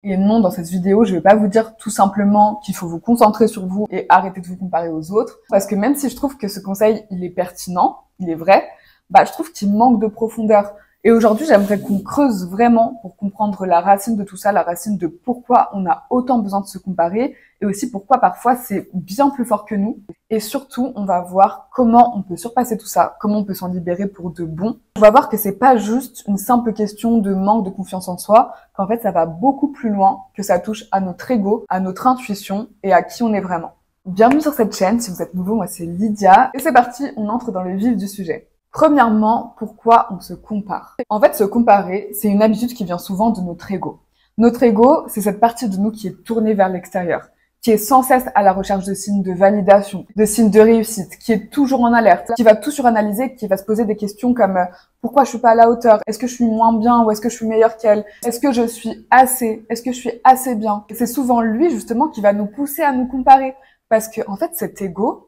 Et non, dans cette vidéo, je vais pas vous dire tout simplement qu'il faut vous concentrer sur vous et arrêter de vous comparer aux autres. Parce que même si je trouve que ce conseil, il est pertinent, il est vrai, je trouve qu'il manque de profondeur. Et aujourd'hui, j'aimerais qu'on creuse vraiment pour comprendre la racine de tout ça, la racine de pourquoi on a autant besoin de se comparer et aussi pourquoi parfois c'est bien plus fort que nous. Et surtout, on va voir comment on peut surpasser tout ça, comment on peut s'en libérer pour de bon. On va voir que c'est pas juste une simple question de manque de confiance en soi, qu'en fait ça va beaucoup plus loin, que ça touche à notre ego, à notre intuition et à qui on est vraiment. Bienvenue sur cette chaîne, si vous êtes nouveau, moi c'est Lydia. Et c'est parti, on entre dans le vif du sujet. Premièrement, pourquoi on se compare? En fait, se comparer, c'est une habitude qui vient souvent de notre ego. Notre ego, c'est cette partie de nous qui est tournée vers l'extérieur, qui est sans cesse à la recherche de signes de validation, de signes de réussite, qui est toujours en alerte, qui va tout suranalyser, qui va se poser des questions comme pourquoi je suis pas à la hauteur? Est-ce que je suis moins bien ou est-ce que je suis meilleure qu'elle? Est-ce que je suis assez? Est-ce que je suis assez bien? Et c'est souvent lui, justement, qui va nous pousser à nous comparer. Parce que, en fait, cet ego,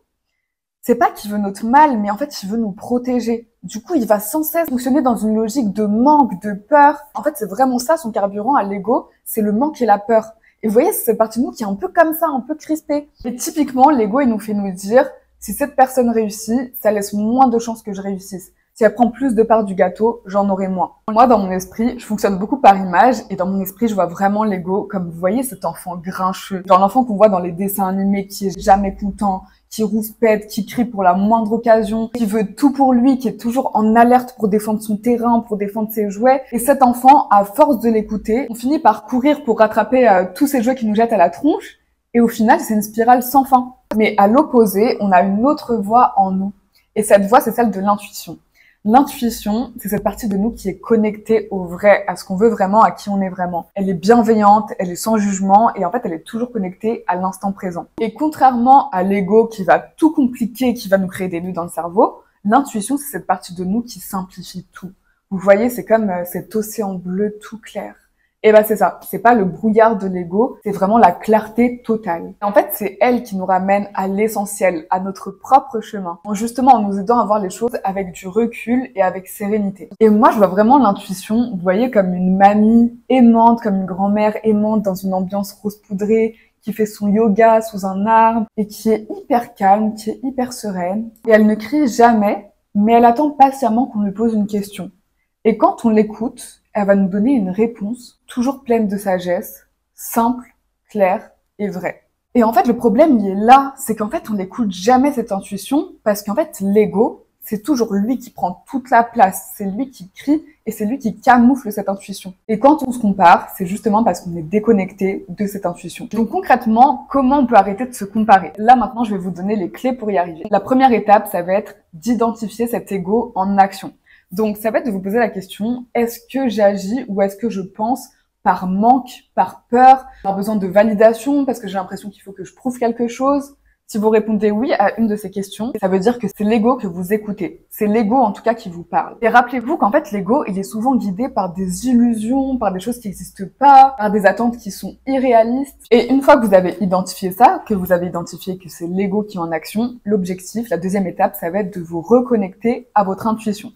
c'est pas qu'il veut notre mal, mais en fait, il veut nous protéger. Du coup, il va sans cesse fonctionner dans une logique de manque, de peur. En fait, c'est vraiment ça, son carburant à l'ego, c'est le manque et la peur. Et vous voyez, c'est cette partie de nous qui est un peu comme ça, un peu crispée. Et typiquement, l'ego, il nous fait nous dire, si cette personne réussit, ça laisse moins de chances que je réussisse. Si elle prend plus de part du gâteau, j'en aurai moins. Moi, dans mon esprit, je fonctionne beaucoup par image, et dans mon esprit, je vois vraiment l'ego comme, vous voyez, cet enfant grincheux. Genre l'enfant qu'on voit dans les dessins animés, qui est jamais content, qui rouspète, qui crie pour la moindre occasion, qui veut tout pour lui, qui est toujours en alerte pour défendre son terrain, pour défendre ses jouets. Et cet enfant, à force de l'écouter, on finit par courir pour rattraper tous ces jouets qui nous jettent à la tronche. Et au final, c'est une spirale sans fin. Mais à l'opposé, on a une autre voix en nous. Et cette voix, c'est celle de l'intuition. L'intuition, c'est cette partie de nous qui est connectée au vrai, à ce qu'on veut vraiment, à qui on est vraiment. Elle est bienveillante, elle est sans jugement et en fait, elle est toujours connectée à l'instant présent. Et contrairement à l'ego qui va tout compliquer, qui va nous créer des nœuds dans le cerveau, l'intuition, c'est cette partie de nous qui simplifie tout. Vous voyez, c'est comme cet océan bleu tout clair. Et c'est ça, c'est pas le brouillard de l'ego, c'est vraiment la clarté totale. Et en fait, c'est elle qui nous ramène à l'essentiel, à notre propre chemin, justement en nous aidant à voir les choses avec du recul et avec sérénité. Et moi, je vois vraiment l'intuition, vous voyez, comme une mamie aimante, comme une grand-mère aimante dans une ambiance rose poudrée, qui fait son yoga sous un arbre et qui est hyper calme, qui est hyper sereine. Et elle ne crie jamais, mais elle attend patiemment qu'on lui pose une question. Et quand on l'écoute, elle va nous donner une réponse toujours pleine de sagesse, simple, claire et vraie. Et en fait, le problème, il est là, c'est qu'en fait, on n'écoute jamais cette intuition parce qu'en fait, l'ego, c'est toujours lui qui prend toute la place, c'est lui qui crie et c'est lui qui camoufle cette intuition. Et quand on se compare, c'est justement parce qu'on est déconnecté de cette intuition. Donc concrètement, comment on peut arrêter de se comparer? Là, maintenant, je vais vous donner les clés pour y arriver. La première étape, ça va être d'identifier cet ego en action. Donc, ça va être de vous poser la question, est-ce que j'agis ou est-ce que je pense par manque, par peur, par besoin de validation, parce que j'ai l'impression qu'il faut que je prouve quelque chose? Si vous répondez oui à une de ces questions, ça veut dire que c'est l'ego que vous écoutez. C'est l'ego en tout cas qui vous parle. Et rappelez-vous qu'en fait l'ego, il est souvent guidé par des illusions, par des choses qui n'existent pas, par des attentes qui sont irréalistes. Et une fois que vous avez identifié ça, que vous avez identifié que c'est l'ego qui est en action, l'objectif, la deuxième étape, ça va être de vous reconnecter à votre intuition.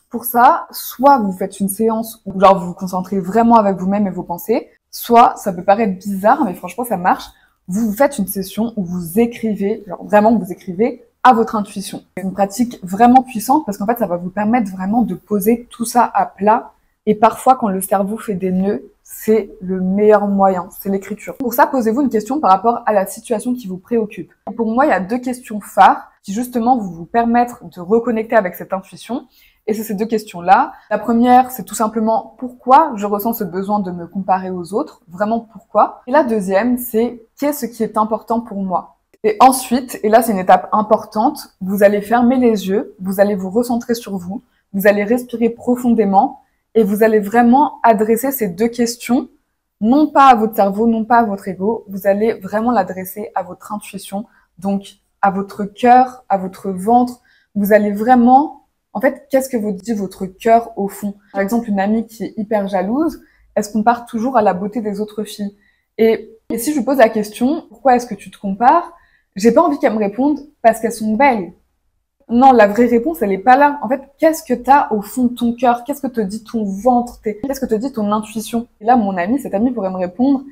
Pour ça, soit vous faites une séance où genre vous vous concentrez vraiment avec vous-même et vos pensées, soit, ça peut paraître bizarre, mais franchement ça marche, vous faites une session où vous écrivez, genre vraiment vous écrivez à votre intuition. C'est une pratique vraiment puissante parce qu'en fait ça va vous permettre vraiment de poser tout ça à plat et parfois quand le cerveau fait des nœuds, c'est le meilleur moyen, c'est l'écriture. Pour ça, posez-vous une question par rapport à la situation qui vous préoccupe. Et pour moi, il y a deux questions phares qui justement vont vous permettre de reconnecter avec cette intuition. Et c'est ces deux questions-là. La première, c'est tout simplement pourquoi je ressens ce besoin de me comparer aux autres, vraiment pourquoi. Et la deuxième, c'est qu'est-ce qui est important pour moi. Et ensuite, et là c'est une étape importante, vous allez fermer les yeux, vous allez vous recentrer sur vous, vous allez respirer profondément et vous allez vraiment adresser ces deux questions, non pas à votre cerveau, non pas à votre ego, vous allez vraiment l'adresser à votre intuition, donc à votre cœur, à votre ventre. Vous allez vraiment... En fait, qu'est-ce que vous dit votre cœur au fond? Par exemple, une amie qui est hyper jalouse, elle se compare toujours à la beauté des autres filles. Et si je lui pose la question, pourquoi est-ce que tu te compares? J'ai pas envie qu'elle me réponde parce qu'elles sont belles. Non, la vraie réponse, elle est pas là. En fait, qu'est-ce que t'as au fond de ton cœur? Qu'est-ce que te dit ton ventre? Qu'est-ce que te dit ton intuition? Et là, cet ami pourrait me répondre,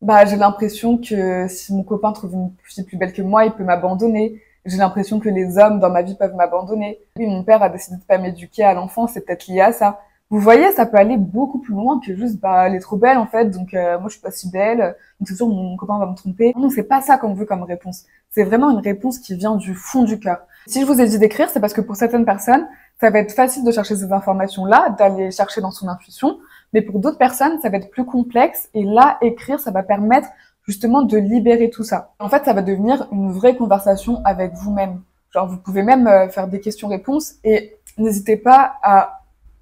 bah, j'ai l'impression que si mon copain trouve une fille plus belle que moi, il peut m'abandonner. J'ai l'impression que les hommes dans ma vie peuvent m'abandonner. Oui, mon père a décidé de pas m'éduquer à l'enfance, c'est peut-être lié à ça. Vous voyez, ça peut aller beaucoup plus loin que juste, bah, elle est trop belle, en fait, donc moi, je suis pas si belle, donc c'est sûr, mon copain va me tromper. Non, c'est pas ça qu'on veut comme réponse. C'est vraiment une réponse qui vient du fond du cœur. Si je vous ai dit d'écrire, c'est parce que pour certaines personnes, ça va être facile de chercher ces informations-là, d'aller chercher dans son intuition, mais pour d'autres personnes, ça va être plus complexe, et là, écrire, ça va permettre justement de libérer tout ça. En fait, ça va devenir une vraie conversation avec vous-même. Genre, vous pouvez même faire des questions-réponses, et n'hésitez pas à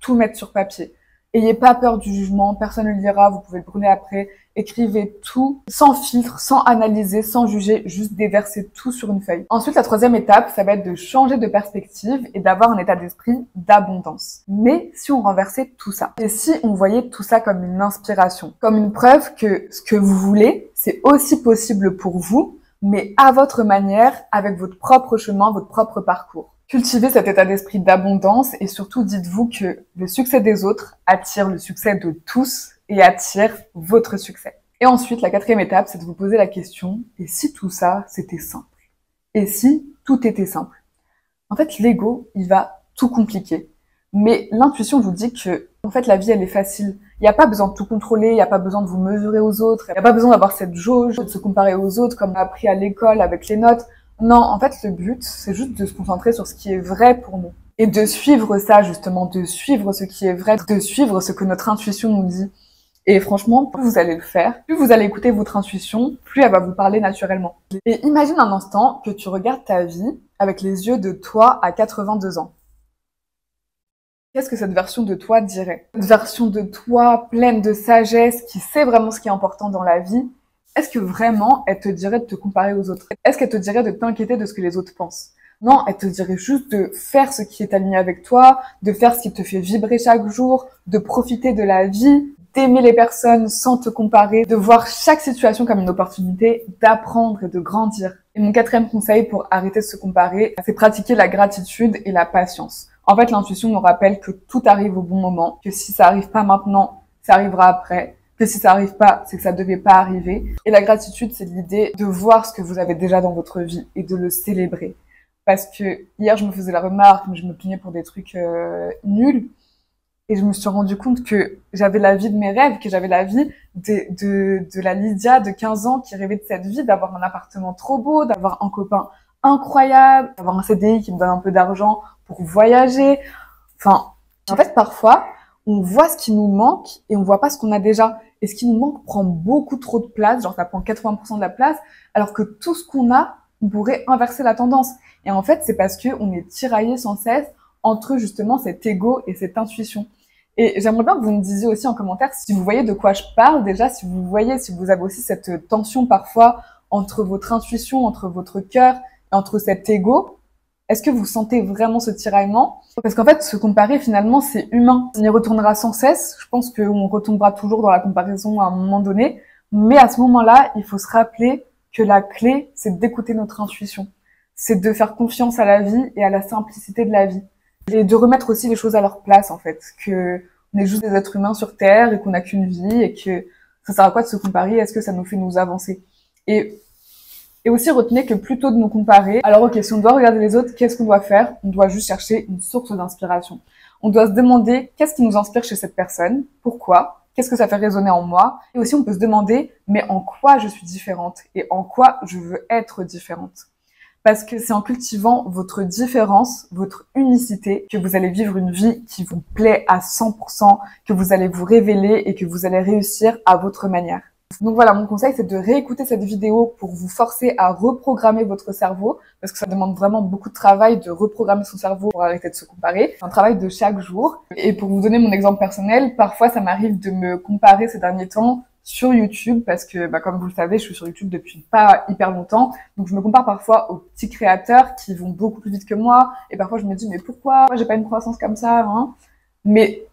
tout mettre sur papier. Ayez pas peur du jugement, personne ne le lira, vous pouvez le brûler après. Écrivez tout, sans filtre, sans analyser, sans juger, juste déverser tout sur une feuille. Ensuite, la troisième étape, ça va être de changer de perspective et d'avoir un état d'esprit d'abondance. Mais si on renversait tout ça, et si on voyait tout ça comme une inspiration, comme une preuve que ce que vous voulez, c'est aussi possible pour vous, mais à votre manière, avec votre propre chemin, votre propre parcours. Cultivez cet état d'esprit d'abondance et surtout dites-vous que le succès des autres attire le succès de tous et attire votre succès. Et ensuite, la quatrième étape, c'est de vous poser la question, et si tout ça, c'était simple? Et si tout était simple? En fait, l'ego, il va tout compliquer. Mais l'intuition vous dit que, en fait, la vie, elle est facile. Il n'y a pas besoin de tout contrôler, il n'y a pas besoin de vous mesurer aux autres, il n'y a pas besoin d'avoir cette jauge, de se comparer aux autres comme on a appris à l'école avec les notes. Non, en fait, le but, c'est juste de se concentrer sur ce qui est vrai pour nous. Et de suivre ça, justement, de suivre ce qui est vrai, de suivre ce que notre intuition nous dit. Et franchement, plus vous allez le faire, plus vous allez écouter votre intuition, plus elle va vous parler naturellement. Et imagine un instant que tu regardes ta vie avec les yeux de toi à 82 ans. Qu'est-ce que cette version de toi dirait? Cette version de toi pleine de sagesse, qui sait vraiment ce qui est important dans la vie, est-ce que vraiment elle te dirait de te comparer aux autres? Est-ce qu'elle te dirait de t'inquiéter de ce que les autres pensent? Non, elle te dirait juste de faire ce qui est aligné avec toi, de faire ce qui te fait vibrer chaque jour, de profiter de la vie, d'aimer les personnes sans te comparer, de voir chaque situation comme une opportunité d'apprendre et de grandir. Et mon quatrième conseil pour arrêter de se comparer, c'est pratiquer la gratitude et la patience. En fait, l'intuition nous rappelle que tout arrive au bon moment, que si ça arrive pas maintenant, ça arrivera après, que si ça arrive pas, c'est que ça devait pas arriver. Et la gratitude, c'est l'idée de voir ce que vous avez déjà dans votre vie et de le célébrer. Parce que hier, je me faisais la remarque, mais je me plaignais pour des trucs nuls. Et je me suis rendu compte que j'avais la vie de mes rêves, que j'avais la vie de la Lydia de 15 ans qui rêvait de cette vie, d'avoir un appartement trop beau, d'avoir un copain incroyable, d'avoir un CDI qui me donne un peu d'argent pour voyager. Enfin, en fait, parfois, on voit ce qui nous manque et on voit pas ce qu'on a déjà. Et ce qui nous manque prend beaucoup trop de place, genre ça prend 80% de la place, alors que tout ce qu'on a, on pourrait inverser la tendance. Et en fait, c'est parce que on est tiraillé sans cesse entre justement cet ego et cette intuition. Et j'aimerais bien que vous me disiez aussi en commentaire si vous voyez de quoi je parle déjà, si vous voyez, si vous avez aussi cette tension parfois entre votre intuition, entre votre cœur et entre cet ego. Est-ce que vous sentez vraiment ce tiraillement? Parce qu'en fait, se comparer, finalement, c'est humain. On y retournera sans cesse. Je pense qu'on retombera toujours dans la comparaison à un moment donné. Mais à ce moment-là, il faut se rappeler que la clé, c'est d'écouter notre intuition. C'est de faire confiance à la vie et à la simplicité de la vie. Et de remettre aussi les choses à leur place, en fait. Que on est juste des êtres humains sur Terre et qu'on n'a qu'une vie et que ça sert à quoi de se comparer? Est-ce que ça nous fait nous avancer? Et aussi retenez que plutôt de nous comparer, alors ok, si on doit regarder les autres, qu'est-ce qu'on doit faire? On doit juste chercher une source d'inspiration. On doit se demander qu'est-ce qui nous inspire chez cette personne? Pourquoi? Qu'est-ce que ça fait résonner en moi? Et aussi on peut se demander, mais en quoi je suis différente? Et en quoi je veux être différente? Parce que c'est en cultivant votre différence, votre unicité, que vous allez vivre une vie qui vous plaît à 100%, que vous allez vous révéler et que vous allez réussir à votre manière. Donc voilà, mon conseil, c'est de réécouter cette vidéo pour vous forcer à reprogrammer votre cerveau, parce que ça demande vraiment beaucoup de travail de reprogrammer son cerveau pour arrêter de se comparer. C'est un travail de chaque jour. Et pour vous donner mon exemple personnel, parfois ça m'arrive de me comparer ces derniers temps sur YouTube, parce que, comme vous le savez, je suis sur YouTube depuis pas hyper longtemps, donc je me compare parfois aux petits créateurs qui vont beaucoup plus vite que moi, et parfois je me dis, mais pourquoi? Moi, j'ai pas une croissance comme ça, hein. Mais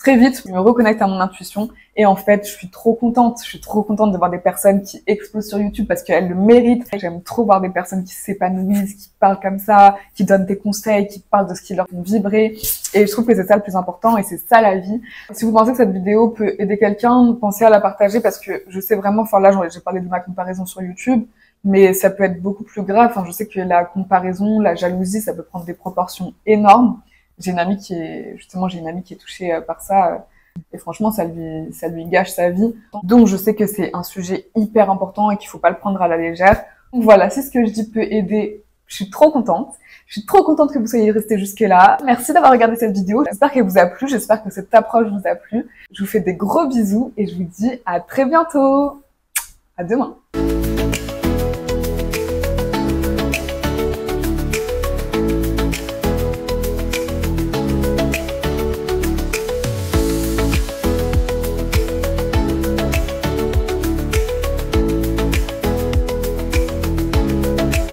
très vite, je me reconnecte à mon intuition et en fait, je suis trop contente. Je suis trop contente de voir des personnes qui explosent sur YouTube parce qu'elles le méritent. J'aime trop voir des personnes qui s'épanouissent, qui parlent comme ça, qui donnent des conseils, qui parlent de ce qui leur font vibrer. Et je trouve que c'est ça le plus important et c'est ça la vie. Si vous pensez que cette vidéo peut aider quelqu'un, pensez à la partager parce que je sais vraiment, enfin là, j'ai parlé de ma comparaison sur YouTube, mais ça peut être beaucoup plus grave. Enfin, je sais que la comparaison, la jalousie, ça peut prendre des proportions énormes. J'ai une amie qui est touchée par ça. Et franchement, ça lui gâche sa vie. Donc, je sais que c'est un sujet hyper important et qu'il faut pas le prendre à la légère. Donc voilà, si ce que je dis peut aider, je suis trop contente. Je suis trop contente que vous soyez restés jusque là. Merci d'avoir regardé cette vidéo. J'espère qu'elle vous a plu. J'espère que cette approche vous a plu. Je vous fais des gros bisous et je vous dis à très bientôt. À demain.